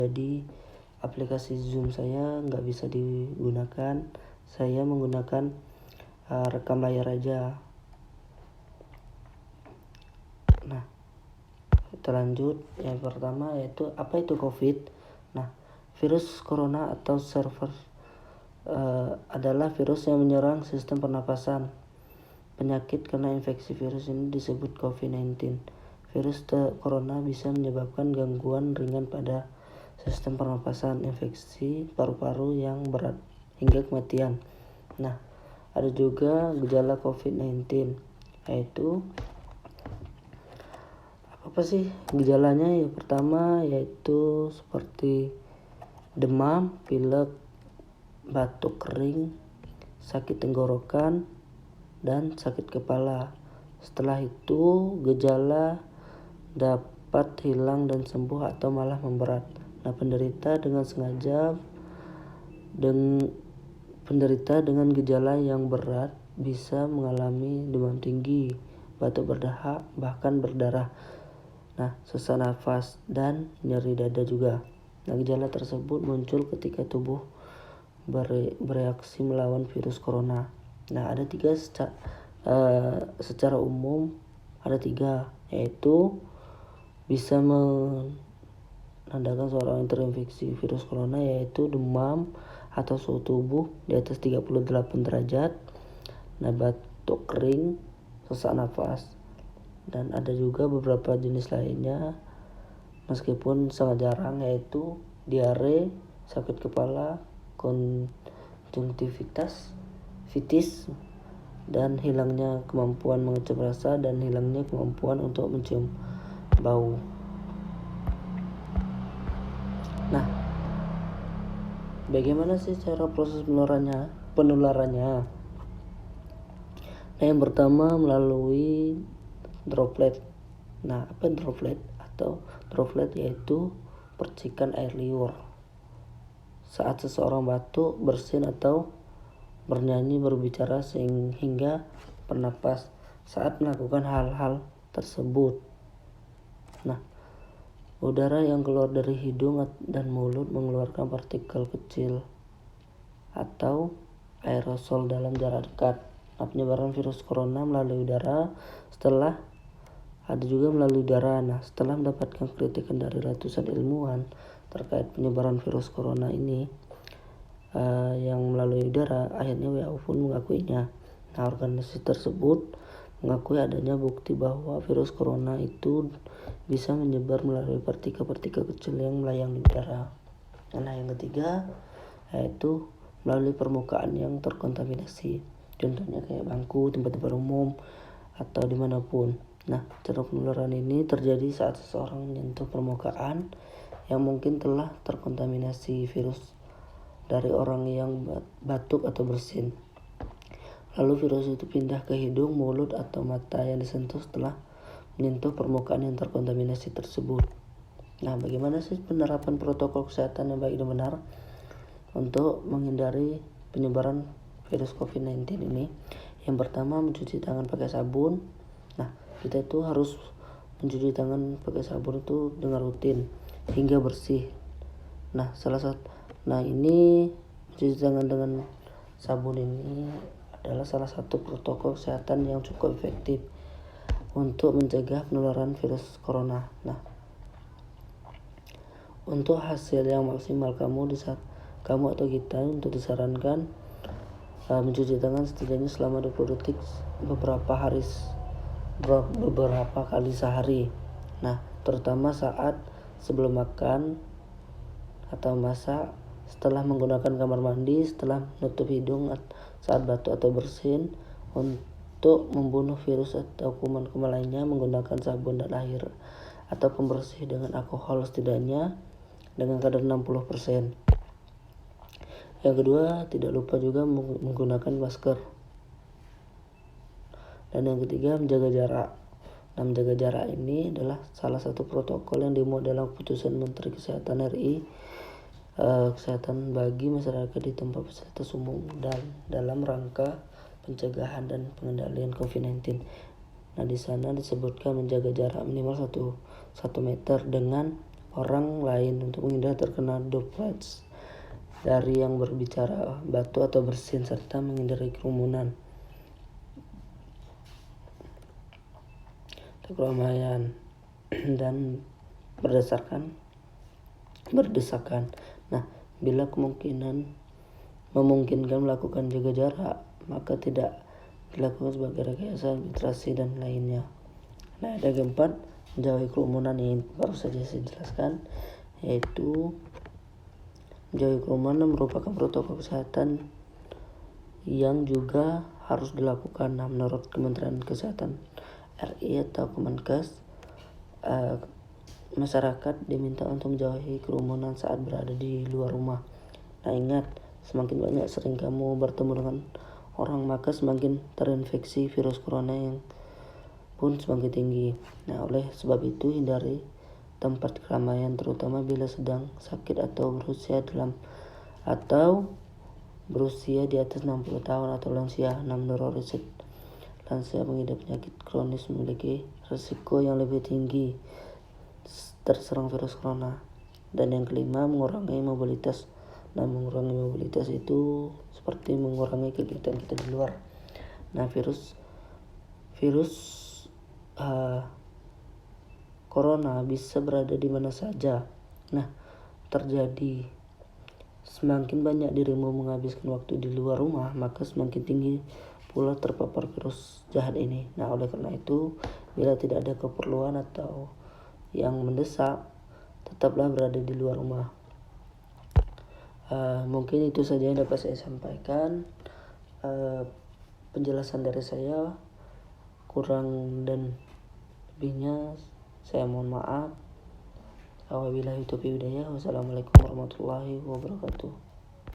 Jadi aplikasi Zoom saya nggak bisa digunakan. Saya menggunakan rekam layar aja. Nah, kita lanjut. Yang pertama yaitu apa itu COVID. Nah, virus corona atau adalah virus yang menyerang sistem pernapasan. Penyakit karena infeksi virus ini disebut COVID-19. Virus corona bisa menyebabkan gangguan ringan pada sistem pernapasan, infeksi paru-paru yang berat, hingga kematian. Nah, ada juga gejala COVID-19, yaitu apa sih gejalanya? Yang pertama yaitu seperti demam, pilek, batuk kering, sakit tenggorokan, dan sakit kepala. Setelah itu gejala dapat hilang dan sembuh atau malah memberat. Nah, penderita dengan gejala yang berat bisa mengalami demam tinggi, batuk berdahak, bahkan berdarah. Nah, sesak nafas dan nyeri dada juga. Nah, gejala tersebut muncul ketika tubuh bereaksi melawan virus corona. Nah, ada tiga secara umum, ada tiga, yaitu bisa menandakan seorang terinfeksi virus corona, yaitu demam atau suhu tubuh di atas 38 derajat, nah batuk kering, sesak nafas. Dan ada juga beberapa jenis lainnya meskipun sangat jarang, yaitu diare, sakit kepala, konjungtivitis, dan hilangnya kemampuan mengecap rasa dan hilangnya kemampuan untuk mencium bau. Nah, bagaimana sih cara proses penularannya? Nah, yang pertama melalui droplet. Nah, apa droplet? Atau droplet yaitu percikan air liur saat seseorang batuk, bersin, atau bernyanyi, berbicara, sehingga bernapas saat melakukan hal-hal tersebut. Nah, udara yang keluar dari hidung dan mulut mengeluarkan partikel kecil atau aerosol dalam jarak dekat. Nah, penyebaran virus corona melalui udara ada juga melalui udara. Nah, setelah mendapatkan kritikan dari ratusan ilmuwan terkait penyebaran virus corona ini yang melalui udara, akhirnya WHO pun mengakuinya. Nah, organisasi tersebut mengakui adanya bukti bahwa virus corona itu bisa menyebar melalui partikel-partikel kecil yang melayang di udara. Nah, yang ketiga yaitu melalui permukaan yang terkontaminasi, contohnya kayak bangku, tempat-tempat umum, atau dimanapun. Nah, cara penularan ini terjadi saat seseorang menyentuh permukaan yang mungkin telah terkontaminasi virus dari orang yang batuk atau bersin. Lalu virus itu pindah ke hidung, mulut, atau mata yang disentuh setelah menyentuh permukaan yang terkontaminasi tersebut. Nah, bagaimana sih penerapan protokol kesehatan yang baik dan benar untuk menghindari penyebaran virus COVID-19 ini? Yang pertama, mencuci tangan pakai sabun. Nah, kita itu harus mencuci tangan pakai sabun itu dengan rutin hingga bersih. Nah, ini mencuci tangan dengan sabun ini adalah salah satu protokol kesehatan yang cukup efektif untuk mencegah penularan virus corona. Nah, untuk hasil yang maksimal kamu atau kita untuk disarankan mencuci tangan setidaknya selama 20 detik beberapa kali sehari. Nah, terutama saat sebelum makan atau masak, setelah menggunakan kamar mandi, setelah menutup hidung saat batuk atau bersin. Untuk membunuh virus atau kuman-kuman lainnya, menggunakan sabun dan air atau pembersih dengan alkohol setidaknya dengan kadar 60%. Yang kedua, tidak lupa juga menggunakan masker. Dan yang ketiga, menjaga jarak. Nah, menjaga jarak ini adalah salah satu protokol yang dimuat dalam keputusan Menteri Kesehatan RI, kesehatan bagi masyarakat di tempat fasilitas umum dan dalam rangka pencegahan dan pengendalian COVID-19. Nah, di sana disebutkan menjaga jarak minimal 1 meter dengan orang lain untuk menghindari terkena droplets dari yang berbicara, batu atau bersin, serta menghindari kerumunan, keramaian, dan berdesakan. Nah, bila memungkinkan melakukan jaga jarak, maka tidak dilakukan sebagai rekayasa administrasi dan lainnya. Nah, ada keempat, menjauhi kerumunan yang baru saja saya jelaskan, yaitu menjauhi kerumunan merupakan protokol kesehatan yang juga harus dilakukan. Nah, menurut Kementerian Kesehatan RI atau Kemenkes, masyarakat diminta untuk menjauhi kerumunan saat berada di luar rumah. Nah, ingat, semakin banyak sering kamu bertemu dengan orang, maka semakin terinfeksi virus corona yang pun semakin tinggi. Nah, oleh sebab itu hindari tempat keramaian, terutama bila sedang sakit atau berusia di atas 60 tahun atau lansia. Nah, menurut riset, lansia pengidap penyakit kronis memiliki risiko yang lebih tinggi terserang virus corona. Dan yang kelima, mengurangi mobilitas. Nah, mengurangi mobilitas itu seperti mengurangi kegiatan kita di luar. Nah, virus corona bisa berada di mana saja. Nah, terjadi semakin banyak dirimu menghabiskan waktu di luar rumah, maka semakin tinggi pula terpapar virus jahat ini. Nah, oleh karena itu, bila tidak ada keperluan atau yang mendesak, tetaplah berada di luar rumah. Mungkin itu saja yang dapat saya sampaikan. Penjelasan dari saya kurang dan lebihnya saya mohon maaf. Wabillahi taufiq hidayah. Wassalamualaikum warahmatullahi wabarakatuh.